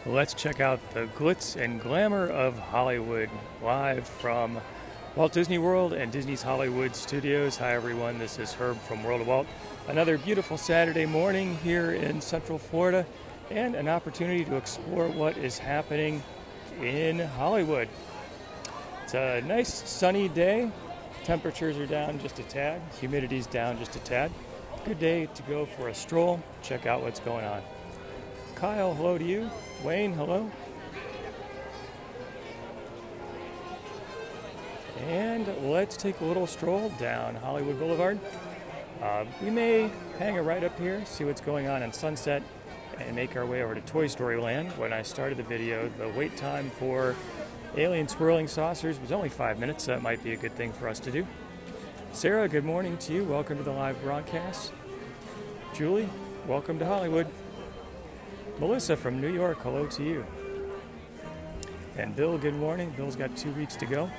Let's check out the glitz and glamour of Hollywood, live from Walt Disney World and Disney's Hollywood Studios. Hi everyone, this is Herb from World of Walt. Another beautiful Saturday morning here in Central Florida and an opportunity to explore what is happening in Hollywood. It's a nice sunny day. Temperatures are down just a tad, humidity's down just a tad. Good day to go for a stroll, check out what's going on. Kyle, hello to you. Wayne, hello. And let's take a little stroll down Hollywood Boulevard. We may hang a right up here, see what's going on in Sunset, and make our way over to Toy Story Land. When I started the video, the wait time for alien swirling saucers was only 5 minutes, so that might be a good thing for us to do. Sarah, good morning to you. Welcome to the live broadcast. Julie, welcome to Hollywood. Melissa from New York, hello to you. And Bill, good morning. Bill's got 2 weeks to go.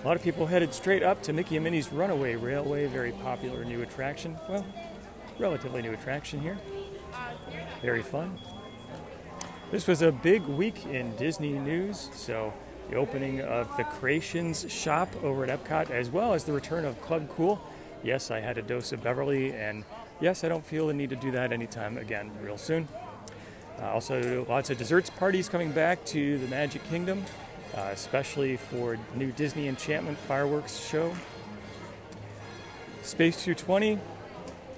A lot of people headed straight up to Mickey and Minnie's Runaway Railway, very popular new attraction. Well, relatively new attraction here. Very fun. This was a big week in Disney news, so the opening of the Creations shop over at Epcot, as well as the return of Club Cool. Yes, I had a dose of Beverly, and yes, I don't feel the need to do that anytime again real soon. Also, lots of desserts parties coming back to the Magic Kingdom, especially for new Disney Enchantment fireworks show. Space 220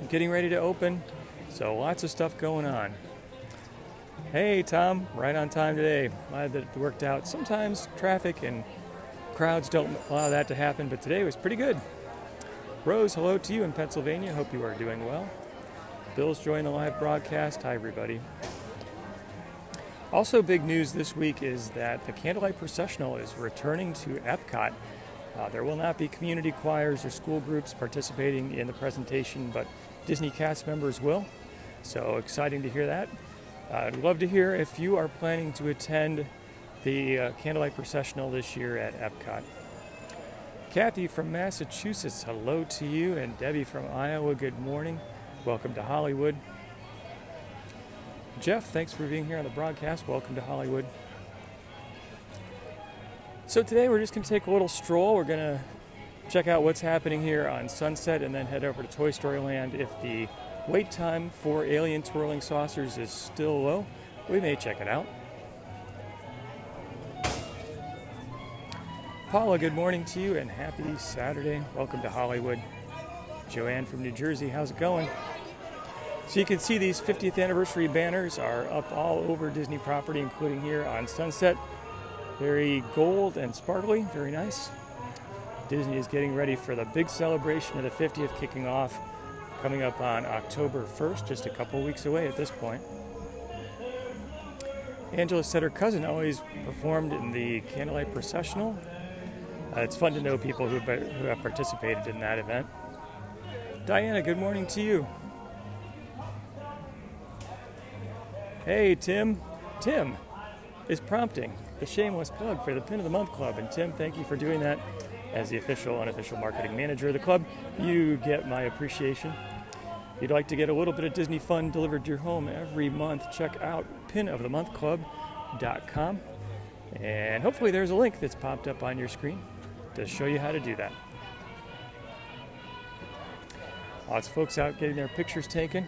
getting ready to open, so lots of stuff going on. Hey Tom, right on time today. Glad that it worked out. Sometimes traffic and crowds don't allow that to happen, but today was pretty good. Rose, hello to you in Pennsylvania. Hope you are doing well. Bill's joining the live broadcast. Hi everybody. Also, big news this week is that the Candlelight Processional is returning to Epcot. There will not be community choirs or school groups participating in the presentation, but Disney cast members will. So exciting to hear that. I'd love to hear if you are planning to attend the Candlelight Processional this year at Epcot. Kathy from Massachusetts, hello to you. And Debbie from Iowa, good morning. Welcome to Hollywood. Jeff, thanks for being here on the broadcast. Welcome to Hollywood. So today we're just going to take a little stroll. We're going to check out what's happening here on Sunset and then head over to Toy Story Land. If the wait time for alien twirling saucers is still low, we may check it out. Paula, good morning to you and happy Saturday. Welcome to Hollywood. Joanne from New Jersey, how's it going? So you can see these 50th anniversary banners are up all over Disney property, including here on Sunset. Very gold and sparkly, very nice. Disney is getting ready for the big celebration of the 50th kicking off, coming up on October 1st, just a couple weeks away at this point. Angela said her cousin always performed in the Candlelight Processional. It's fun to know people who have participated in that event. Diana, good morning to you. Hey, Tim. Tim is prompting the shameless plug for the Pin of the Month Club. And Tim, thank you for doing that. As the official, unofficial marketing manager of the club, you get my appreciation. If you'd like to get a little bit of Disney fun delivered to your home every month, check out pinofthemonthclub.com. And hopefully there's a link that's popped up on your screen to show you how to do that. Lots of folks out getting their pictures taken.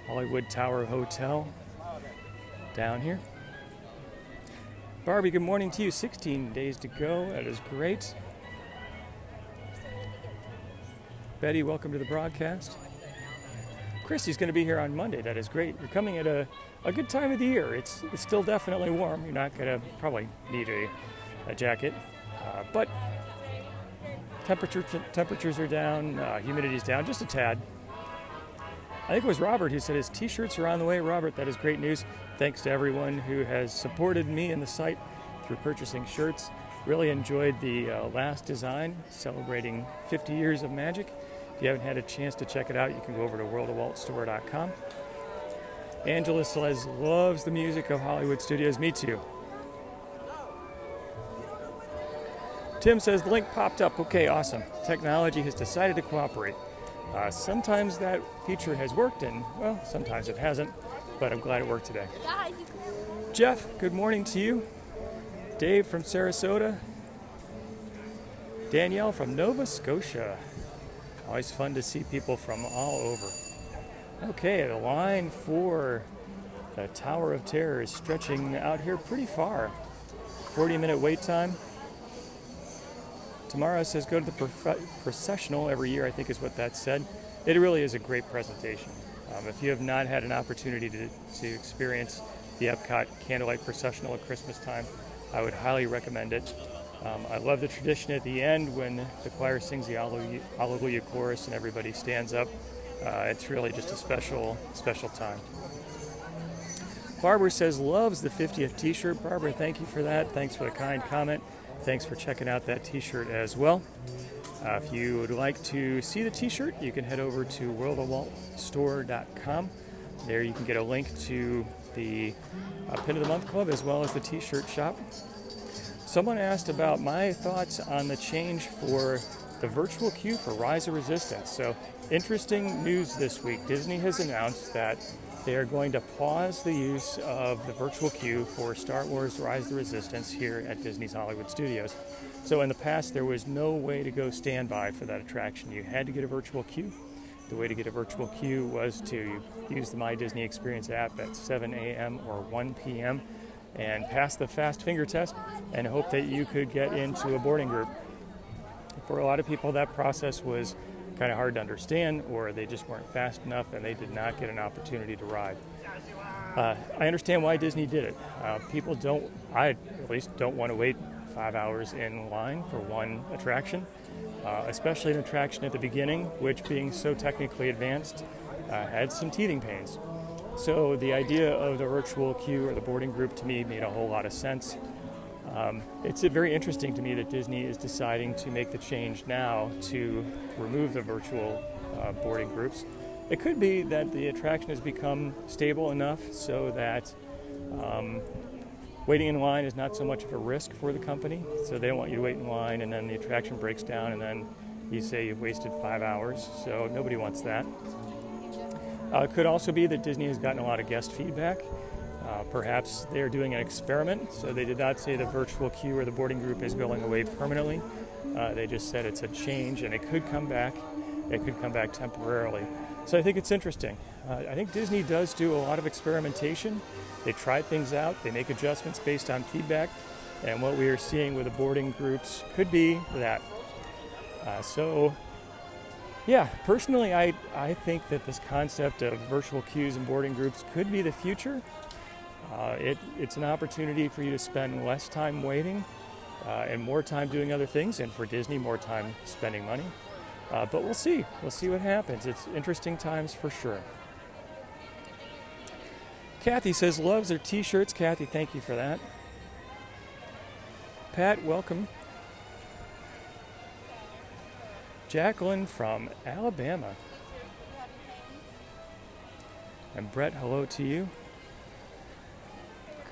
Hollywood Tower Hotel down here. Barbie, good morning to you. 16 days to go. That is great. Betty, welcome to the broadcast. Chrissy's going to be here on Monday. That is great. You're coming at a good time of the year. It's still definitely warm. You're not going to probably need a jacket. But temperatures are down. Humidity's down just a tad. I think it was Robert who said his t-shirts are on the way. Robert, that is great news. Thanks to everyone who has supported me and the site through purchasing shirts. Really enjoyed the last design celebrating 50 years of magic. If you haven't had a chance to check it out, you can go over to worldofwaltstore.com. Angela says, loves the music of Hollywood Studios. Me too. Tim says, the link popped up. Okay, awesome. Technology has decided to cooperate. Sometimes that feature has worked and, well, sometimes it hasn't. but I'm glad it worked today. Jeff, good morning to you. Dave from Sarasota. Danielle from Nova Scotia. Always fun to see people from all over. Okay, the line for the Tower of Terror is stretching out here pretty far. 40-minute wait time. Tamara says go to the Processional every year, I think is what that said. It really is a great presentation. If you have not had an opportunity to experience the Epcot Candlelight Processional at Christmas time, I would highly recommend it. I love the tradition at the end when the choir sings the Alleluia chorus and everybody stands up. It's really just a special time. Barbara says loves the 50th t-shirt. Barbara, thank you for that. Thanks for the kind comment. Thanks for checking out that t-shirt as well. If you would like to see the t-shirt, you can head over to worldofwaltstore.com. There you can get a link to the Pin of the Month Club as well as the t-shirt shop. Someone asked about my thoughts on the change for the virtual queue for Rise of Resistance. So, interesting news this week. Disney has announced that they are going to pause the use of the virtual queue for Star Wars Rise of the Resistance here at Disney's Hollywood Studios. So in the past, there was no way to go standby for that attraction. You had to get a virtual queue. The way to get a virtual queue was to use the My Disney Experience app at 7 a.m. or 1 p.m. and pass the fast finger test and hope that you could get into a boarding group. For a lot of people, that process was kind of hard to understand, or they just weren't fast enough and they did not get an opportunity to ride. I understand why Disney did it. People I at least don't want to wait 5 hours in line for one attraction, especially an attraction at the beginning, which being so technically advanced, had some teething pains. So the idea of the virtual queue or the boarding group to me made a whole lot of sense. It's very interesting to me that Disney is deciding to make the change now to remove the virtual boarding groups. It could be that the attraction has become stable enough so that waiting in line is not so much of a risk for the company. So they don't want you to wait in line and then the attraction breaks down and then you say you've wasted 5 hours. So nobody wants that. It could also be that Disney has gotten a lot of guest feedback. Perhaps they're doing an experiment, so they did not say the virtual queue or the boarding group is going away permanently. They just said it's a change and it could come back. It could come back temporarily. So I think it's interesting. I think Disney does do a lot of experimentation. They try things out. They make adjustments based on feedback. And what we are seeing with the boarding groups could be that. Personally, I think that this concept of virtual queues and boarding groups could be the future. It's an opportunity for you to spend less time waiting and more time doing other things, and for Disney, more time spending money. But we'll see. We'll see what happens. It's interesting times for sure. Kathy says loves their t-shirts. Kathy, thank you for that. Pat, welcome. Jacqueline from Alabama. And Brett, hello to you.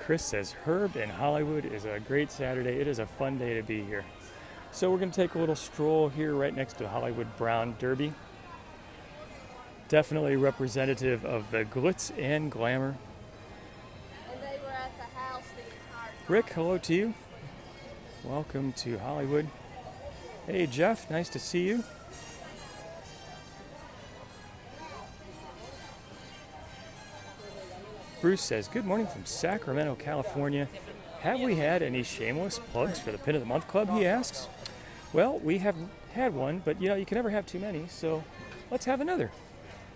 Chris says Herb in Hollywood is a great Saturday. It is a fun day to be here. So we're going to take a little stroll here right next to Hollywood Brown Derby. Definitely representative of the glitz and glamour. And they were at the house the entire time. Rick, hello to you. Welcome to Hollywood. Hey Jeff, nice to see you. Bruce says, good morning from Sacramento, California. Have we had any shameless plugs for the Pin of the Month Club, he asks. Well, we haven't had one, but you can never have too many, so let's have another.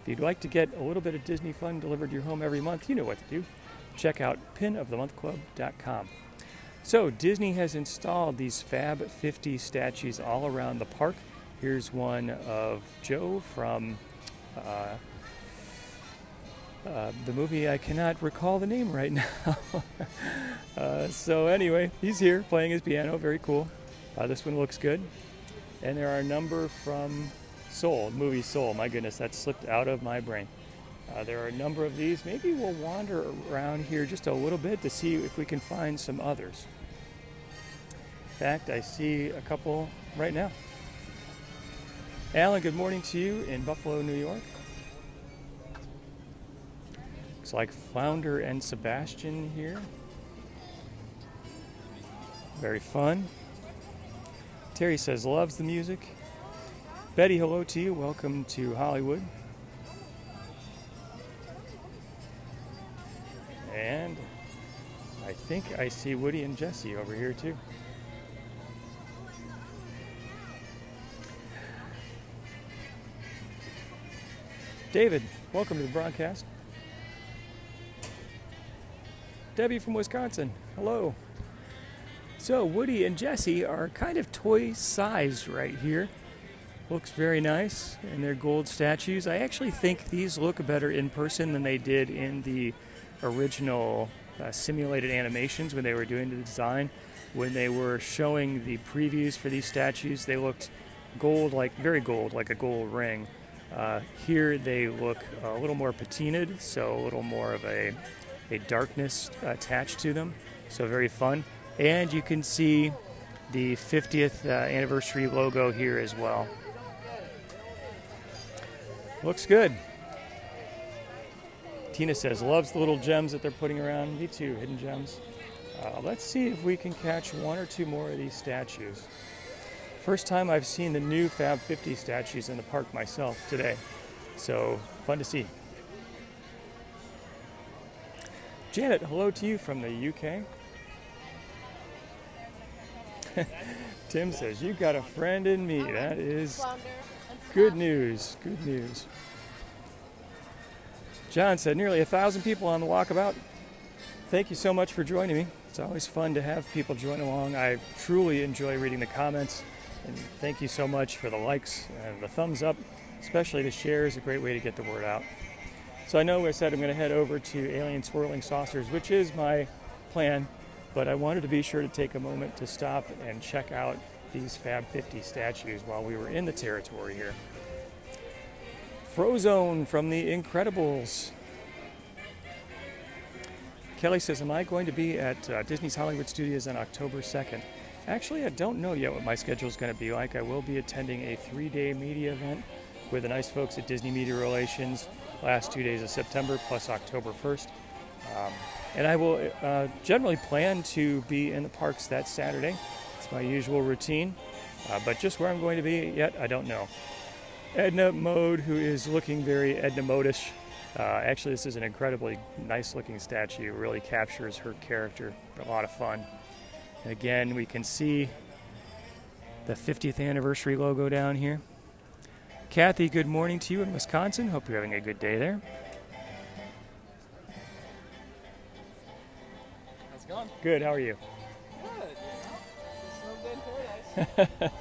If you'd like to get a little bit of Disney fun delivered to your home every month, you know what to do. Check out pinofthemonthclub.com. So, Disney has installed these Fab 50 statues all around the park. Here's one of Joe from the movie I cannot recall the name right now. So anyway, he's here playing his piano. Very cool. This one looks good. And there are a number from Soul, movie Soul. My goodness, that slipped out of my brain. There are a number of these. Maybe we'll wander around here just a little bit to see if we can find some others. In fact, I see a couple right now. Alan, good morning to you in Buffalo, New York. Looks like Flounder and Sebastian here. Very fun. Terry says loves the music. Betty, hello to you. Welcome to Hollywood. And I think I see Woody and Jesse over here too. David, welcome to the broadcast. Debbie from Wisconsin, hello. So Woody and Jesse are kind of toy-sized right here. Looks very nice, and they're gold statues. I actually think these look better in person than they did in the original simulated animations when they were doing the design. When they were showing the previews for these statues, they looked gold, like very gold, like a gold ring. Here they look a little more patinaed, so a little more of a darkness attached to them. So very fun. And you can see the 50th anniversary logo here as well. Looks good. Tina says loves the little gems that they're putting around. Me too, hidden gems. Let's see if we can catch one or two more of these statues. First time I've seen the new Fab 50 statues in the park myself today. So fun to see. Janet, hello to you from the UK. Tim says, you got a friend in me. That is good news. Good news. John said, nearly 1,000 people on the walkabout. Thank you so much for joining me. It's always fun to have people join along. I truly enjoy reading the comments. And thank you so much for the likes and the thumbs up. Especially the share is a great way to get the word out. So I know I said I'm going to head over to Alien Swirling Saucers, which is my plan. But I wanted to be sure to take a moment to stop and check out these Fab 50 statues while we were in the territory here. Frozone from The Incredibles. Kelly says, am I going to be at Disney's Hollywood Studios on October 2nd? Actually, I don't know yet what my schedule is going to be like. I will be attending a 3-day media event with the nice folks at Disney Media Relations last 2 days of September plus October 1st. And I will generally plan to be in the parks that Saturday. It's my usual routine. But just where I'm going to be yet, I don't know. Edna Mode, who is looking very Edna Modish. Actually, this is an incredibly nice looking statue. It really captures her character. A lot of fun. And again, we can see the 50th anniversary logo down here. Kathy, good morning to you in Wisconsin. Hope you're having a good day there. How's it going? Good, how are you? Good. It's no good paradise.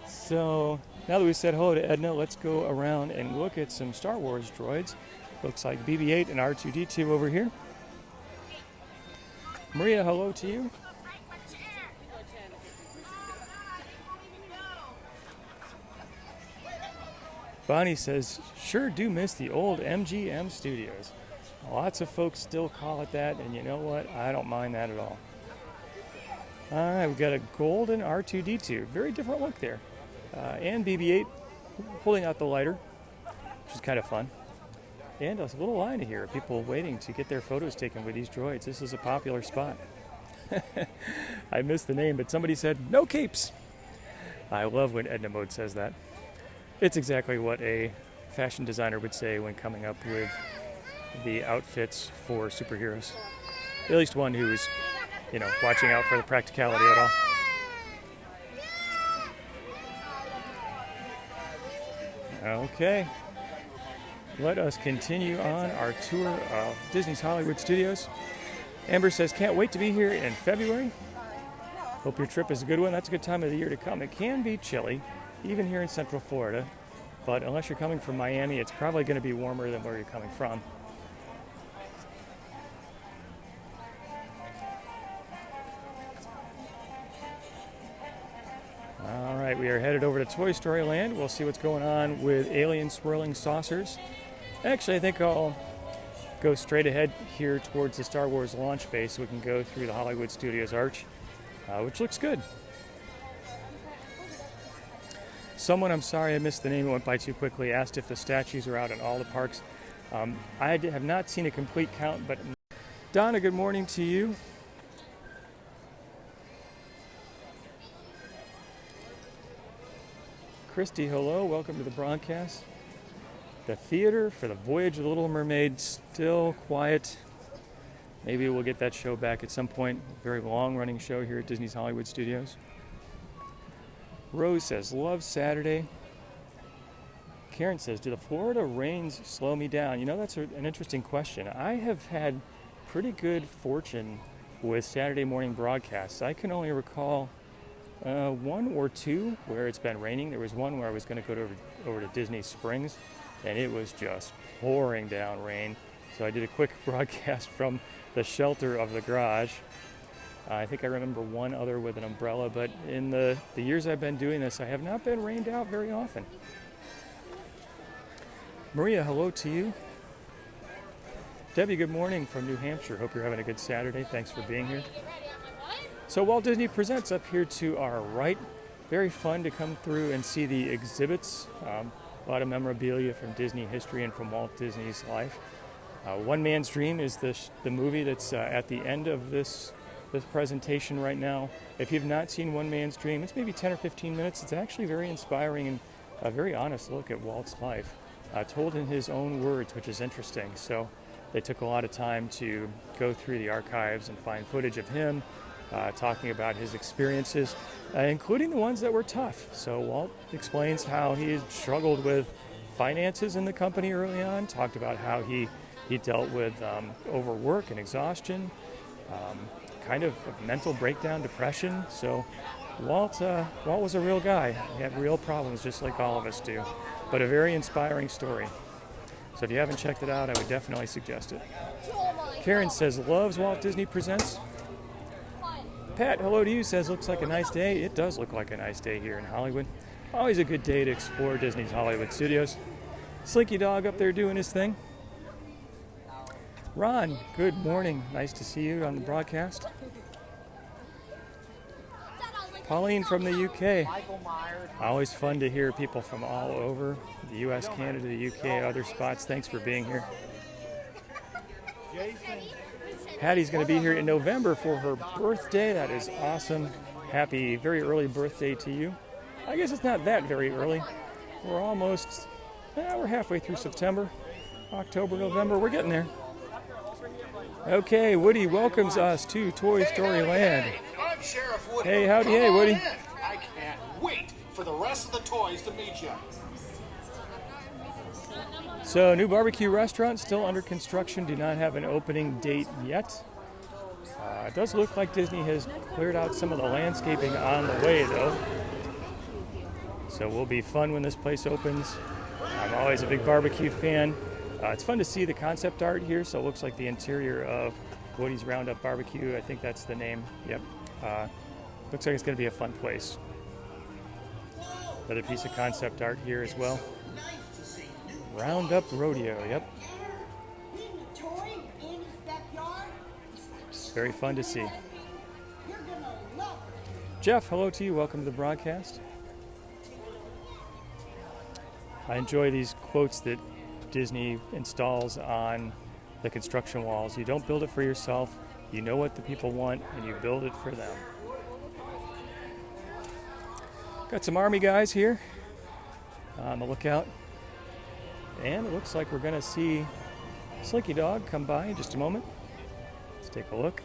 So, now that we said hello to Edna, let's go around and look at some Star Wars droids. Looks like BB-8 and R2-D2 over here. Maria, hello to you. Bonnie says, sure do miss the old MGM studios. Lots of folks still call it that, and you know what? I don't mind that at all. All right, we've got a golden R2-D2. Very different look there. And BB-8 holding out the lighter, which is kind of fun. And a little line here, people waiting to get their photos taken with these droids. This is a popular spot. I missed the name, but somebody said, no capes. I love when Edna Mode says that. It's exactly what a fashion designer would say when coming up with the outfits for superheroes. At least one who's, watching out for the practicality of it all. Okay. Let us continue on our tour of Disney's Hollywood Studios. Amber says, can't wait to be here in February. Hope your trip is a good one. That's a good time of the year to come. It can be chilly, even here in Central Florida. But unless you're coming from Miami, it's probably going to be warmer than where you're coming from. All right, we are headed over to Toy Story Land. We'll see what's going on with Alien Swirling Saucers. Actually, I think I'll go straight ahead here towards the Star Wars launch base so we can go through the Hollywood Studios arch, which looks good. Someone, I'm sorry I missed the name, it went by too quickly, asked if the statues are out in all the parks. Have not seen a complete count, but Donna, good morning to you. Christy, hello, welcome to the broadcast. The theater for the Voyage of the Little Mermaid still quiet. Maybe we'll get that show back at some point. Very long-running show here at Disney's Hollywood Studios. Rose says, love Saturday. Karen says, do the Florida rains slow me down? You know, that's an interesting question. I have had pretty good fortune with Saturday morning broadcasts. I can only recall one or two where it's been raining. There was one where I was going to go over to Disney Springs, and it was just pouring down rain. So I did a quick broadcast from the shelter of the garage. I think I remember one other with an umbrella, but in the years I've been doing this, I have not been rained out very often. Maria, hello to you. Debbie, good morning from New Hampshire. Hope you're having a good Saturday. Thanks for being here. So Walt Disney Presents up here to our right. Very fun to come through and see the exhibits. A lot of memorabilia from Disney history and from Walt Disney's life. One Man's Dream is the movie that's at the end of this presentation right now. If you've not seen One Man's Dream, it's maybe 10 or 15 minutes. It's actually very inspiring and a very honest look at Walt's life, told in his own words, which is interesting. So they took a lot of time to go through the archives and find footage of him talking about his experiences, including the ones that were tough. So Walt explains how he struggled with finances in the company early on, talked about how he dealt with overwork and exhaustion, kind of mental breakdown, depression. So Walt was a real guy. He had real problems just like all of us do, but a very inspiring story. So if you haven't checked it out, I would definitely suggest it. Karen says, loves Walt Disney Presents. Pat, hello to you, says, looks like a nice day. It does look like a nice day here in Hollywood. Always a good day to explore Disney's Hollywood Studios. Slinky Dog up there doing his thing. Ron, good morning. Nice to see you on the broadcast. Pauline from the UK. Always fun to hear people from all over the US, Canada, the UK, other spots. Thanks for being here. Hattie's going to be here in November for her birthday. That is awesome. Happy, very early birthday to you. I guess it's not that very early. We're almost, we're halfway through September, October, November. We're getting there. Okay, Woody welcomes us to Toy Story Land. I'm Sheriff Woody. Hey, howdy, hey, Woody. I can't wait for the rest of the toys to meet you. So, new barbecue restaurant still under construction. Do not have an opening date yet. It does look like Disney has cleared out some of the landscaping on the way, though. So, will be fun when this place opens. I'm always a big barbecue fan. It's fun to see the concept art here. So, it looks like the interior of Woody's Roundup Barbecue. I think that's the name. Yep. Looks like it's going to be a fun place. Another piece of concept art here as well. Roundup Rodeo, yep. Very fun to see. Jeff, hello to you. Welcome to the broadcast. I enjoy these quotes that Disney installs on the construction walls. You don't build it for yourself. You know what the people want, and you build it for them. Got some Army guys here on the lookout. And it looks like we're going to see Slinky Dog come by in just a moment. Let's take a look.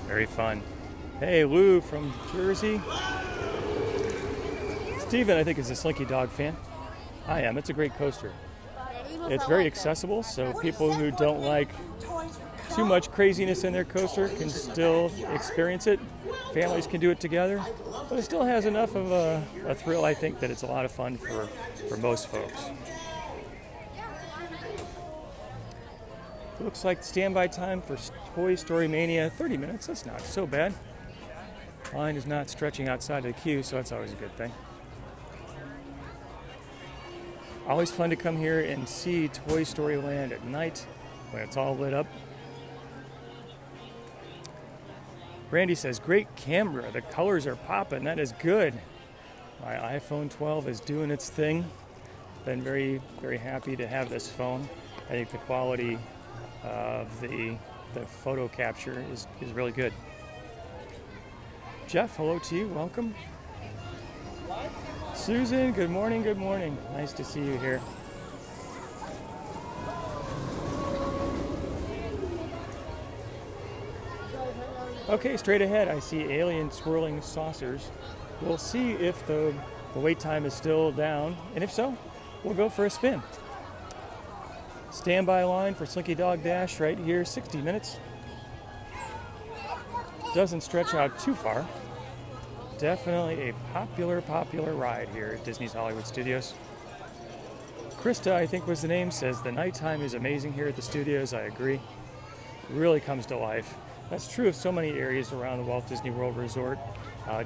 Very fun. Hey, Lou from Jersey. Steven, I think, is a Slinky Dog fan. I am. It's a great coaster. It's very accessible, so people who don't like too much craziness in their coaster can still experience it. Families can do it together, but it still has enough of a thrill, I think, that it's a lot of fun for most folks. It looks like standby time for Toy Story Mania, 30 minutes. That's not so bad. Line is not stretching outside of the queue, so that's always a good thing. Always fun to come here and see Toy Story Land at night when it's all lit up. Randy says, great camera. The colors are popping. That is good. My iPhone 12 is doing its thing. Been very, very happy to have this phone. I think the quality of the photo capture is really good. Jeff, hello to you. Welcome. Susan, good morning, good morning. Nice to see you here. Okay, straight ahead, I see alien swirling saucers. We'll see if the wait time is still down, and if so, we'll go for a spin. Standby line for Slinky Dog Dash right here, 60 minutes. Doesn't stretch out too far. Definitely a popular ride here at Disney's Hollywood Studios. Krista, I think was the name, says the nighttime is amazing here at the studios. I agree. It really comes to life. That's true of so many areas around the Walt Disney World Resort.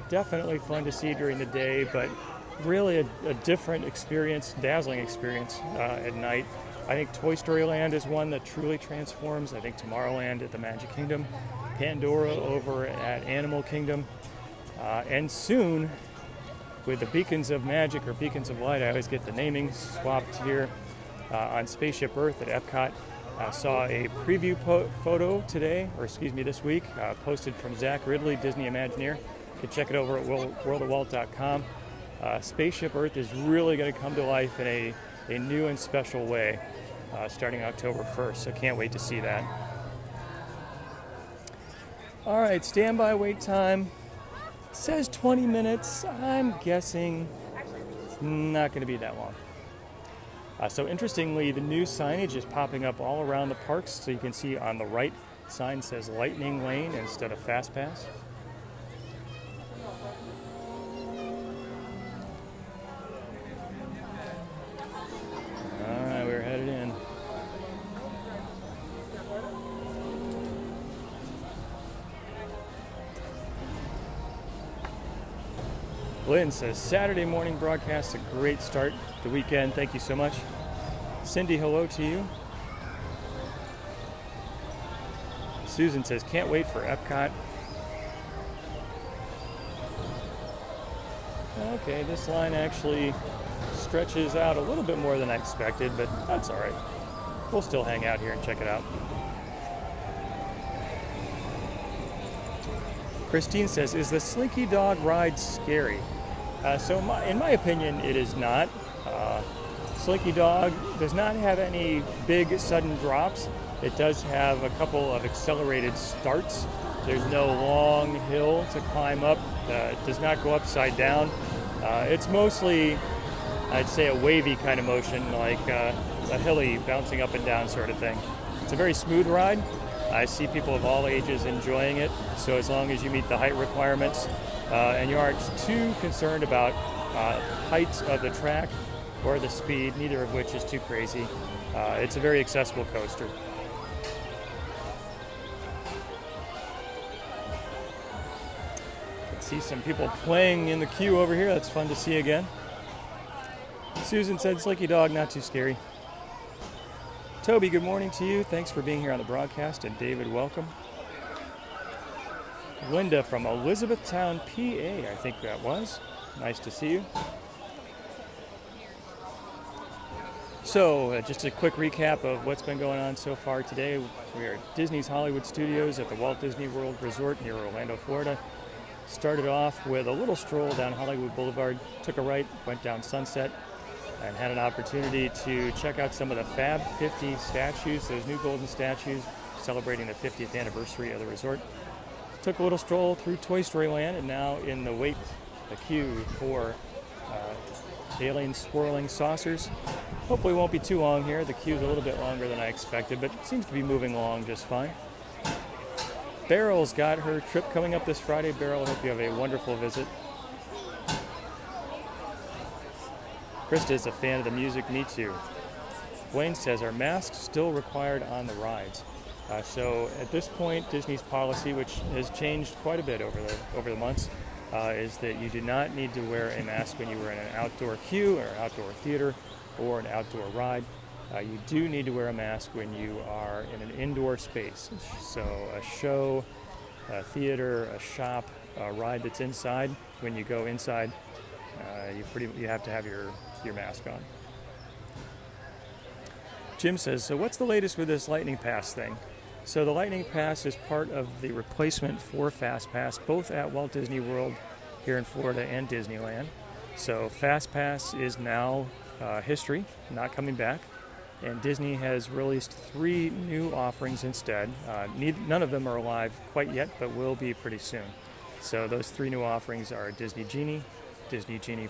Definitely fun to see during the day, but really a different experience, dazzling experience at night. I think Toy Story Land is one that truly transforms. I think Tomorrowland at the Magic Kingdom, Pandora over at Animal Kingdom, and soon with the Beacons of Magic or Beacons of Light, I always get the naming swapped here, on Spaceship Earth at Epcot. Saw a preview photo today, or excuse me, this week, posted from Zach Ridley, Disney Imagineer. You can check it over at worldofwalt.com. Spaceship Earth is really going to come to life in a new and special way starting October 1st, so can't wait to see that. All right, standby wait time. It says 20 minutes. I'm guessing it's not going to be that long. So interestingly, the new signage is popping up all around the parks. So you can see on the right, sign says Lightning Lane instead of Fast Pass. All right, we're headed in. Lynn says, Saturday morning broadcast, a great start to the weekend. Thank you so much. Cindy, hello to you. Susan says, can't wait for Epcot. Okay, this line actually stretches out a little bit more than I expected, but that's all right. We'll still hang out here and check it out. Christine says, is the Slinky Dog ride scary? In my opinion, it is not. Slinky Dog does not have any big sudden drops. It does have a couple of accelerated starts. There's no long hill to climb up. It does not go upside down. It's mostly, I'd say, a wavy kind of motion, like a hilly bouncing up and down sort of thing. It's a very smooth ride. I see people of all ages enjoying it, so as long as you meet the height requirements and you aren't too concerned about height of the track or the speed, neither of which is too crazy, it's a very accessible coaster. I see some people playing in the queue over here. That's fun to see again. Susan said, Slinky Dog, not too scary. Toby, good morning to you. Thanks for being here on the broadcast. And David, welcome. Linda from Elizabethtown, PA, I think that was. Nice to see you. So, just a quick recap of what's been going on so far today. We are at Disney's Hollywood Studios at the Walt Disney World Resort near Orlando, Florida. Started off with a little stroll down Hollywood Boulevard, took a right, went down Sunset, and had an opportunity to check out some of the Fab 50 statues, those new golden statues celebrating the 50th anniversary of the resort. Took a little stroll through Toy Story Land, and now in the queue for alien swirling saucers. Hopefully it won't be too long here. The queue's a little bit longer than I expected, but it seems to be moving along just fine. Beryl's got her trip coming up this Friday. Beryl, I hope you have a wonderful visit. Krista is a fan of the music, me too. Wayne says, are masks still required on the rides? So at this point, Disney's policy, which has changed quite a bit over the months, is that you do not need to wear a mask when you are in an outdoor queue or outdoor theater or an outdoor ride. You do need to wear a mask when you are in an indoor space. So a show, a theater, a shop, a ride that's inside. When you go inside, you have to have your mask on. Jim says, so what's the latest with this Lightning Pass thing? So the Lightning Pass is part of the replacement for Fast Pass, both at Walt Disney World here in Florida and Disneyland. So Fast Pass is now history, not coming back. And Disney has released 3 new offerings instead. None of them are live quite yet, but will be pretty soon. So those 3 new offerings are Disney Genie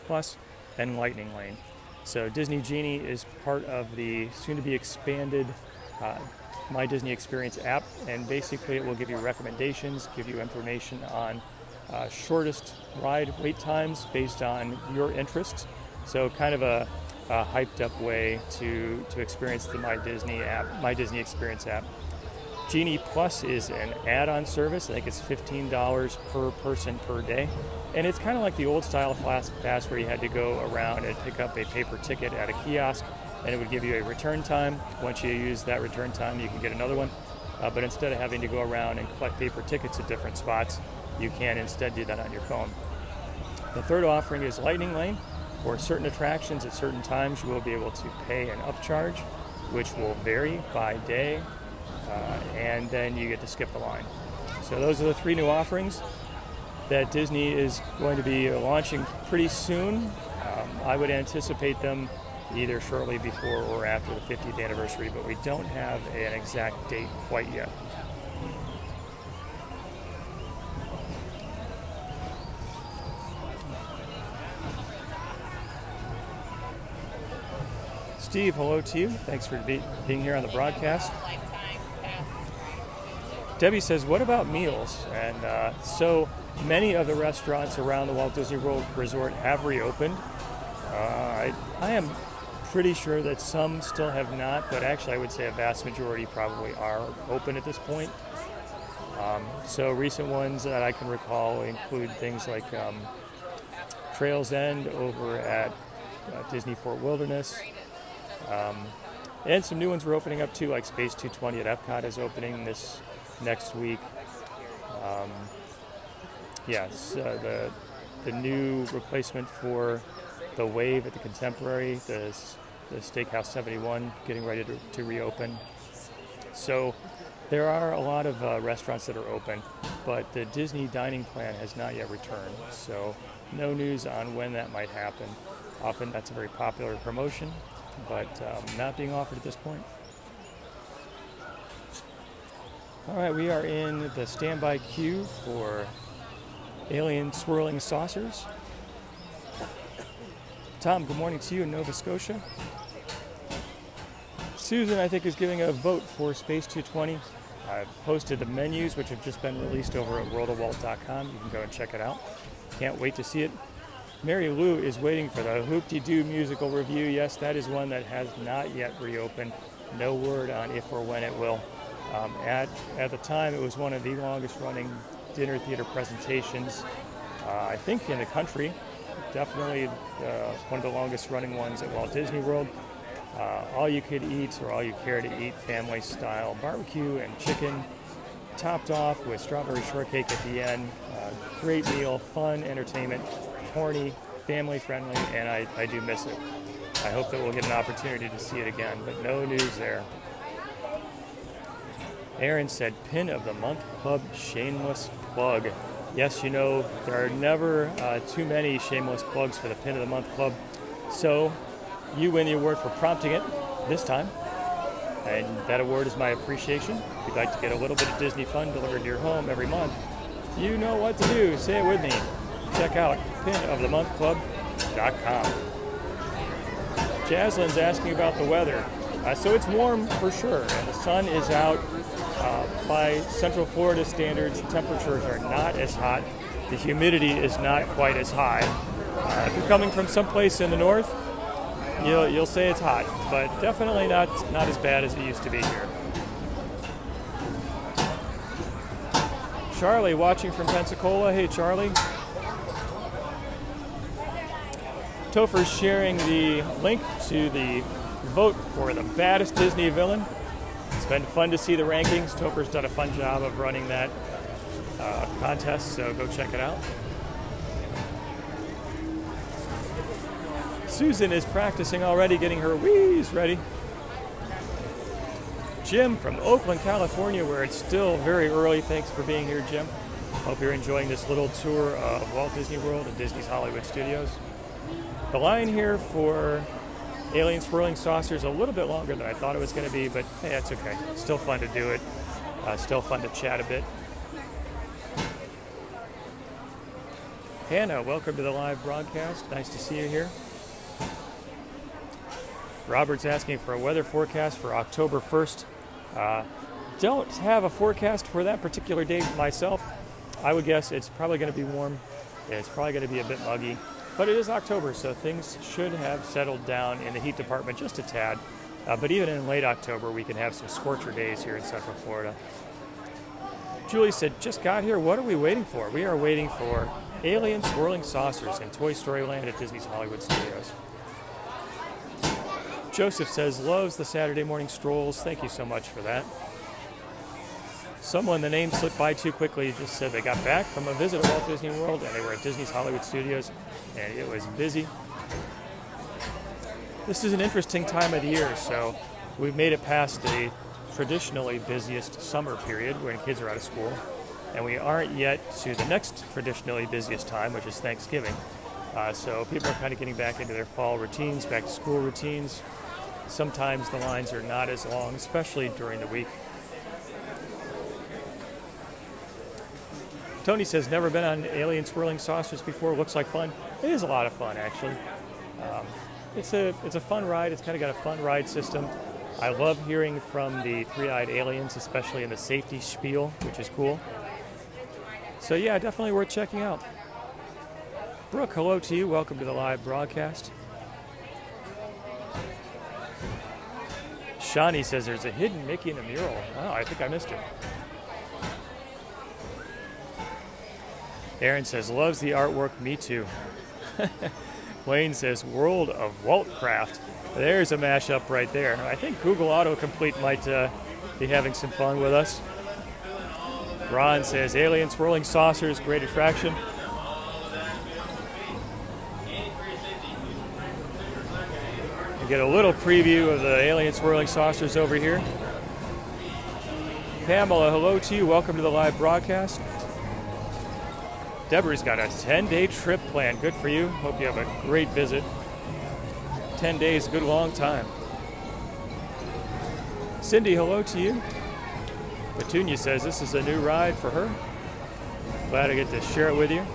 Plus, and Lightning Lane. So Disney Genie is part of the soon-to-be expanded My Disney Experience app, and basically it will give you recommendations, give you information on shortest ride wait times based on your interests. So kind of a hyped up way to experience the My Disney Experience app. Genie Plus is an add-on service. I think it's $15 per person per day. And it's kind of like the old style of Fast Pass where you had to go around and pick up a paper ticket at a kiosk, and it would give you a return time. Once you use that return time, you can get another one. But instead of having to go around and collect paper tickets at different spots, you can instead do that on your phone. The third offering is Lightning Lane. For certain attractions at certain times, you will be able to pay an upcharge, which will vary by day, and then you get to skip the line. So those are the 3 new offerings that Disney is going to be launching pretty soon. I would anticipate them either shortly before or after the 50th anniversary, but we don't have an exact date quite yet. Steve, hello to you. Thanks for being here on the broadcast. Debbie says, what about meals? And so many of the restaurants around the Walt Disney World Resort have reopened. I am pretty sure that some still have not, but actually I would say a vast majority probably are open at this point. So recent ones that I can recall include things like Trails End over at Disney Fort Wilderness. And some new ones were opening up too, like Space 220 at Epcot is opening this next week. The new replacement for the Wave at the Contemporary, the Steakhouse 71, getting ready to reopen. So there are a lot of restaurants that are open, but the Disney dining plan has not yet returned. So no news on when that might happen. Often that's a very popular promotion, but not being offered at this point. All right, we are in the standby queue for Alien Swirling Saucers. Tom, good morning to you in Nova Scotia. Susan, I think, is giving a vote for Space 220. I've posted the menus, which have just been released over at worldofwalt.com. You can go and check it out. Can't wait to see it. Mary Lou is waiting for the Hoop-de-Doo musical review. Yes, that is one that has not yet reopened. No word on if or when it will. At the time, it was one of the longest-running dinner theater presentations, I think, in the country. Definitely one of the longest-running ones at Walt Disney World. All you could eat, or all you care to eat, family-style barbecue and chicken, topped off with strawberry shortcake at the end. Great meal, fun entertainment, corny, family-friendly, and I do miss it. I hope that we'll get an opportunity to see it again, but no news there. Aaron said, Pin of the Month Club, shameless plug. Yes, you know, there are never too many shameless plugs for the Pin of the Month Club. So you win the award for prompting it this time. And that award is my appreciation. If you'd like to get a little bit of Disney fun delivered to your home every month, you know what to do. Say it with me. Check out pinofthemonthclub.com. Jaslyn's asking about the weather. So it's warm for sure, and the sun is out. By Central Florida standards, the temperatures are not as hot. The humidity is not quite as high. If you're coming from someplace in the north, you'll say it's hot, but definitely not as bad as it used to be here. Charlie watching from Pensacola. Hey, Charlie. Topher's sharing the link to the vote for the baddest Disney villain. It's been fun to see the rankings. Topher's done a fun job of running that. contest, so go check it out. Susan is practicing already, getting her wheeze ready. Jim from Oakland, California, where it's still very early. Thanks for being here, Jim. Hope you're enjoying this little tour of Walt Disney World and Disney's Hollywood Studios. The line here for Alien Swirling Saucer is a little bit longer than I thought it was going to be, but hey, that's okay. Still fun to do it. Still fun to chat a bit. Hannah, welcome to the live broadcast. Nice to see you here. Robert's asking for a weather forecast for October 1st. Don't have a forecast for that particular date myself. I would guess it's probably going to be warm. It's probably going to be a bit muggy. But it is October, so things should have settled down in the heat department just a tad. But even in late October, we can have some scorcher days here in Central Florida. Julie said, just got here. What are we waiting for? We are waiting for Alien Swirling Saucers in Toy Story Land at Disney's Hollywood Studios. Joseph says, loves the Saturday morning strolls. Thank you so much for that. Someone, the name slipped by too quickly, just said they got back from a visit at Walt Disney World and they were at Disney's Hollywood Studios and it was busy. This is an interesting time of the year, so we've made it past the traditionally busiest summer period when kids are out of school, and we aren't yet to the next traditionally busiest time, which is Thanksgiving. So people are kind of getting back into their fall routines, back to school routines. Sometimes the lines are not as long, especially during the week. Tony says, never been on Alien Swirling Saucers before. Looks like fun. It is a lot of fun, actually. It's a fun ride. It's kind of got a fun ride system. I love hearing from the three-eyed aliens, especially in the safety spiel, which is cool. So yeah, definitely worth checking out. Brooke, hello to you. Welcome to the live broadcast. Shawnee says there's a hidden Mickey in a mural. Oh, I think I missed it. Aaron says, loves the artwork, me too. Wayne says, World of Waltcraft. There's a mashup right there. I think Google Autocomplete might be having some fun with us. Ron says, Alien Swirling Saucers, great attraction. We get a little preview of the Alien Swirling Saucers over here. Pamela, hello to you. Welcome to the live broadcast. Deborah's got a 10-day trip planned. Good for you. Hope you have a great visit. 10 days, good long time. Cindy, hello to you. Petunia says this is a new ride for her. Glad I get to share it with you.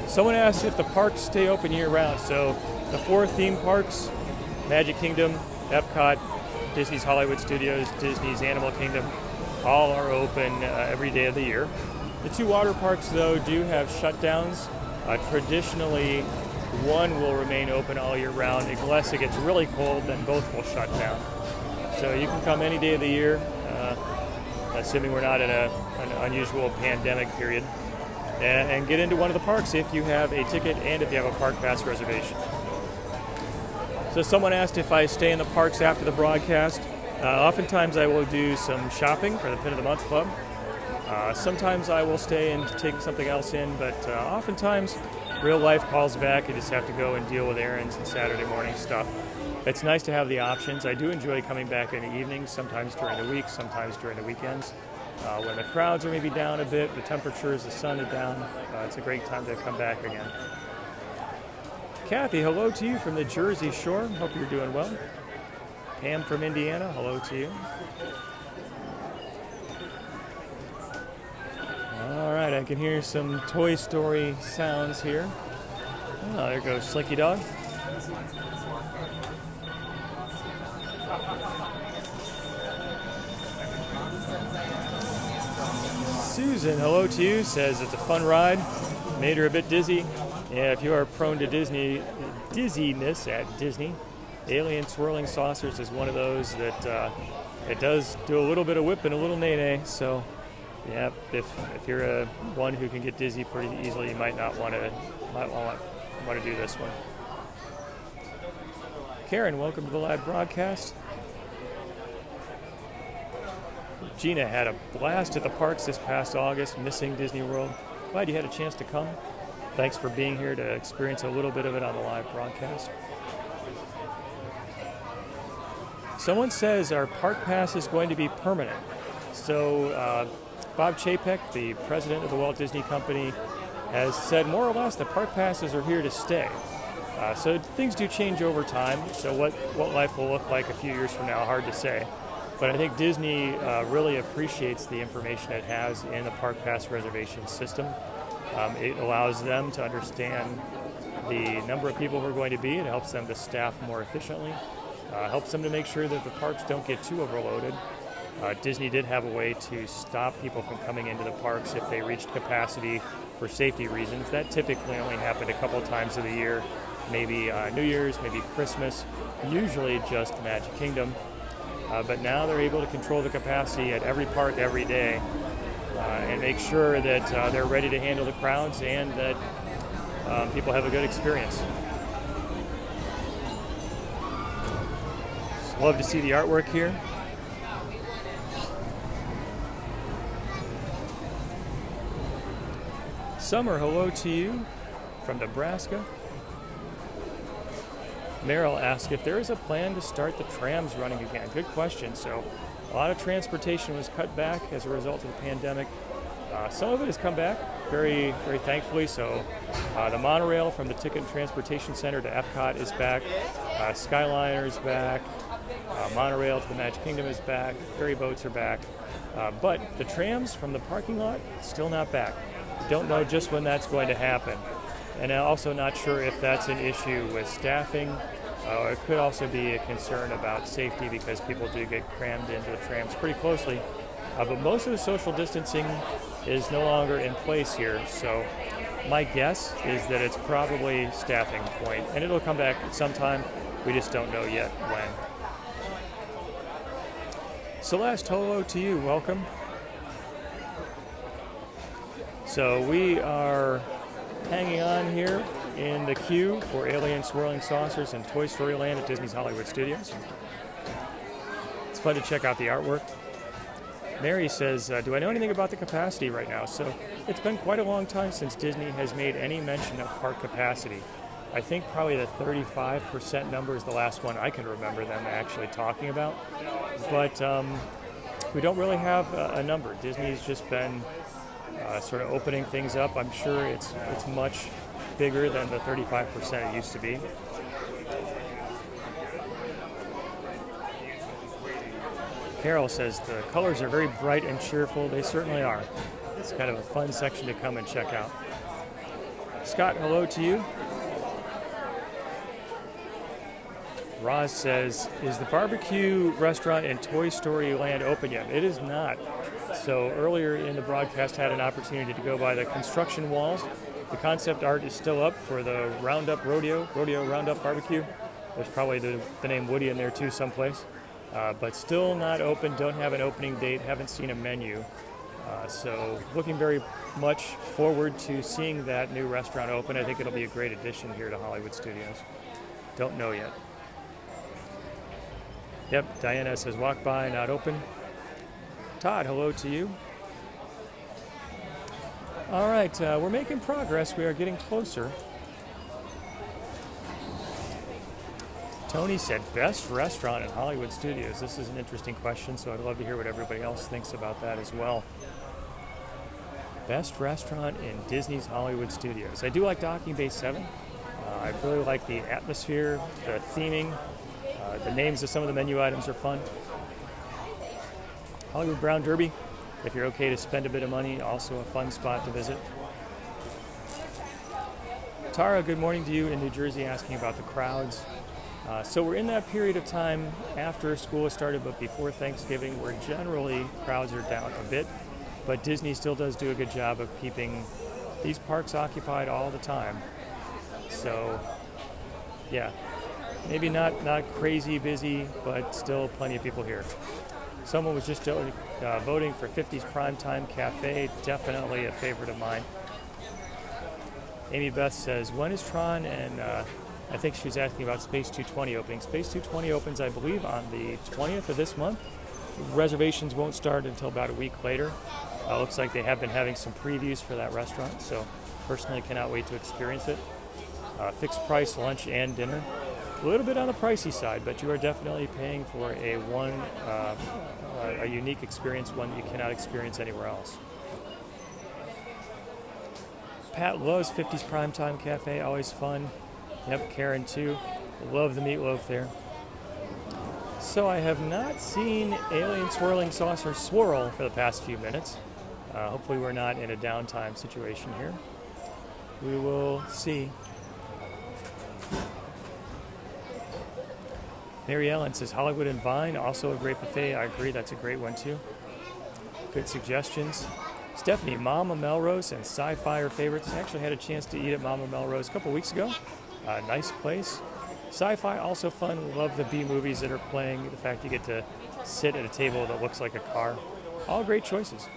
Someone asked if the parks stay open year-round. So the 4 theme parks, Magic Kingdom, Epcot, Disney's Hollywood Studios, Disney's Animal Kingdom, all are open every day of the year. The 2 water parks, though, do have shutdowns. Traditionally, one will remain open all year round. Unless it gets really cold, then both will shut down. So you can come any day of the year, assuming we're not in an unusual pandemic period, and get into one of the parks if you have a ticket and if you have a park pass reservation. So someone asked if I stay in the parks after the broadcast. Oftentimes I will do some shopping for the Pin of the Month Club. Sometimes I will stay and take something else in, but oftentimes real life calls back. You just have to go and deal with errands and Saturday morning stuff. It's nice to have the options. I do enjoy coming back in the evenings, sometimes during the week, sometimes during the weekends. When the crowds are maybe down a bit, the temperatures, the sun is down, it's a great time to come back again. Kathy, hello to you from the Jersey Shore. Hope you're doing well. Pam from Indiana, hello to you. All right, I can hear some Toy Story sounds here. Oh, there goes Slinky Dog. Susan, hello to you, says it's a fun ride. Made her a bit dizzy. Yeah, if you are prone to dizziness at Disney, Alien Swirling Saucers is one of those that it does do a little bit of whip and a little nay-nay. So, yeah, if you're one who can get dizzy pretty easily, you might want to do this one. Karen, welcome to the live broadcast. Gina had a blast at the parks this past August, missing Disney World. Glad you had a chance to come. Thanks for being here to experience a little bit of it on the live broadcast. Someone says our park pass is going to be permanent. So Bob Chapek, the president of the Walt Disney Company, has said more or less the park passes are here to stay. So things do change over time. So what life will look like a few years from now, hard to say. But I think Disney really appreciates the information it has in the park pass reservation system. It allows them to understand the number of people who are going to be. It helps them to staff more efficiently. Helps them to make sure that the parks don't get too overloaded. Disney did have a way to stop people from coming into the parks if they reached capacity for safety reasons. That typically only happened a couple times of the year, maybe New Year's, maybe Christmas, usually just Magic Kingdom. But now they're able to control the capacity at every park every day and make sure that they're ready to handle the crowds and that people have a good experience. Just love to see the artwork here. Summer, hello to you from Nebraska. Merrill asked if there is a plan to start the trams running again. Good question. So a lot of transportation was cut back as a result of the pandemic. Some of it has come back, very, very thankfully. So the monorail from the Ticket and Transportation Center to Epcot is back. Skyliner is back. Monorail to the Magic Kingdom is back. Ferry boats are back. But the trams from the parking lot, still not back. Don't know just when that's going to happen. And I'm also not sure if that's an issue with staffing. It could also be a concern about safety because people do get crammed into the trams pretty closely. But most of the social distancing is no longer in place here. So my guess is that it's probably staffing point. And it'll come back sometime. We just don't know yet when. Celeste, hello to you. Welcome. So we are hanging on here in the queue for Alien Swirling Saucers and Toy Story Land at Disney's Hollywood Studios. It's fun to check out the artwork. Mary says, do I know anything about the capacity right now? So it's been quite a long time since Disney has made any mention of park capacity. I think probably the 35% number is the last one I can remember them actually talking about. But we don't really have a number. Disney's just been sort of opening things up. I'm sure it's much bigger than the 35% it used to be. Carol says the colors are very bright and cheerful. They certainly are. It's kind of a fun section to come and check out. Scott, hello to you. Roz says, is the barbecue restaurant in Toy Story Land open yet? It is not. So earlier in the broadcast, I had an opportunity to go by the construction walls. The concept art is still up for the Roundup Rodeo Roundup Barbecue. There's probably the name Woody in there too someplace. But still not open, don't have an opening date, haven't seen a menu. So looking very much forward to seeing that new restaurant open. I think it'll be a great addition here to Hollywood Studios. Don't know yet. Yep, Diana says walk by, not open. Todd, hello to you. All right, we're making progress. We are getting closer. Tony said, best restaurant in Hollywood Studios. This is an interesting question, so I'd love to hear what everybody else thinks about that as well. Best restaurant in Disney's Hollywood Studios. I do like Docking Bay 7. I really like the atmosphere, the theming. The names of some of the menu items are fun. Hollywood Brown Derby, if you're okay to spend a bit of money, also a fun spot to visit. Tara, good morning to you in New Jersey, asking about the crowds. So we're in that period of time after school has started, but before Thanksgiving, where generally crowds are down a bit. But Disney still does do a good job of keeping these parks occupied all the time. So, yeah, maybe not crazy busy, but still plenty of people here. Someone was just voting for 50's Primetime Cafe, definitely a favorite of mine. Amy Beth says, when is Tron? And I think she was asking about Space 220 opening. Space 220 opens, I believe, on the 20th of this month. Reservations won't start until about a week later. Looks like they have been having some previews for that restaurant, so personally cannot wait to experience it. Fixed price lunch and dinner. A little bit on the pricey side, but you are definitely paying for a unique experience, one that you cannot experience anywhere else. Pat loves 50s Primetime Cafe, always fun. Yep, Karen too. Love the meatloaf there. So I have not seen Alien Swirling Saucer swirl for the past few minutes. Hopefully we're not in a downtime situation here. We will see. Mary Ellen says Hollywood and Vine, also a great buffet. I agree, that's a great one too. Good suggestions. Stephanie, Mama Melrose and Sci-Fi are favorites. I actually had a chance to eat at Mama Melrose a couple weeks ago. Nice place. Sci-Fi, also fun. Love the B movies that are playing. The fact you get to sit at a table that looks like a car. All great choices.